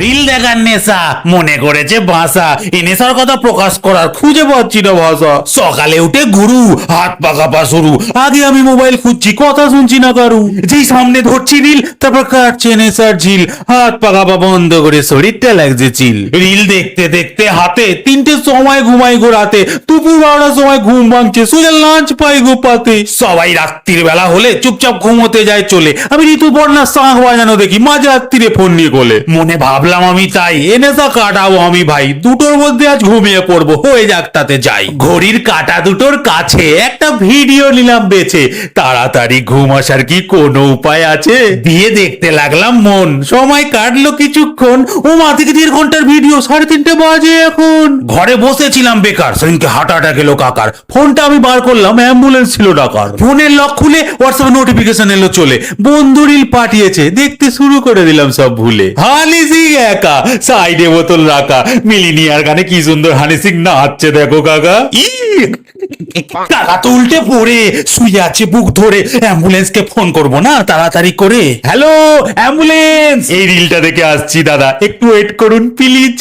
Reel দেখার নেশা মনে করেছে ভাষা, এ নেশার কথা প্রকাশ করার খুঁজে পাচ্ছি না ভাষা। সকালে উঠে গুরু, হাত পা কাঁপা শুরু, আগে আমি মোবাইল খুঁজছি, কথা শুনছি না কারু, যেই সামনে ধরছি রিল, তারপর কাটছে নেশার ঝিল, হাত পা কাঁপা বন্ধ করে শরীরটা লাগছে চিল। রিল দেখতে দেখতে হাতে 3টের সময় ঘুমাই গো রাতে, দুপুর 12টার সময় ঘুম ভাঙছে, সোজা লাঞ্চ পাই গো পাতে। সবাই রাত্রির বেলা হলে চুপচাপ ঘুমোতে যায় চলে, আমি ঋতুপর্ণার শাঁখ বাজানো দেখি মাঝ রাত্রিরে ফোন নিয়ে কোলে। মনে ভাবলাম আমি তাই এ নেশা কাটাবো আমি ভাই, দুটোর মধ্যে আজ ঘুমিয়ে পড়বো, হয়ে যাক তাতে যাই। ঘড়ির কাঁটা দুটোর কাছে একটা ভিডিও নিলাম বেছে, তাড়াতাড়ি ঘুম আসার কি কোনো উপায় আছে? দিয়ে দেখতে লাগলাম মন, সময় কাটলো কিছুক্ষণ, ও মা থেকে 1.5 ঘন্টার ভিডিও, 3:30 বাজে এখন। ঘরে বসেছিলাম বেকার, সেদিনকে হার্ট অ্যাটাক এলো কাকার, ফোনটা আমি বার করলাম, অ্যাম্বুলেন্স ছিল ডাকার। ফোনের লক খুলে হোয়াটসঅ্যাপে নোটিফিকেশন এলো চলে, বন্ধু রিল পাঠিয়েছে, দেখতে শুরু করে দিলাম সব ভুলে। হানি সিং একা, সাইডে বোতল রাখা, মিলিনিয়ার গানে কি সুন্দর হানি সিং নাচছে দেখো কাকা। কাকা তো উল্টে পড়ে শুয়ে আছে বুক ধরে, অ্যাম্বুলেন্সকে ফোন করব না তাড়াতাড়ি করে। হ্যালো অ্যাম্বুলেন্স, এই রিলটা দেখে আসছি দাদা, একটু ওয়েট করুন প্লিজ।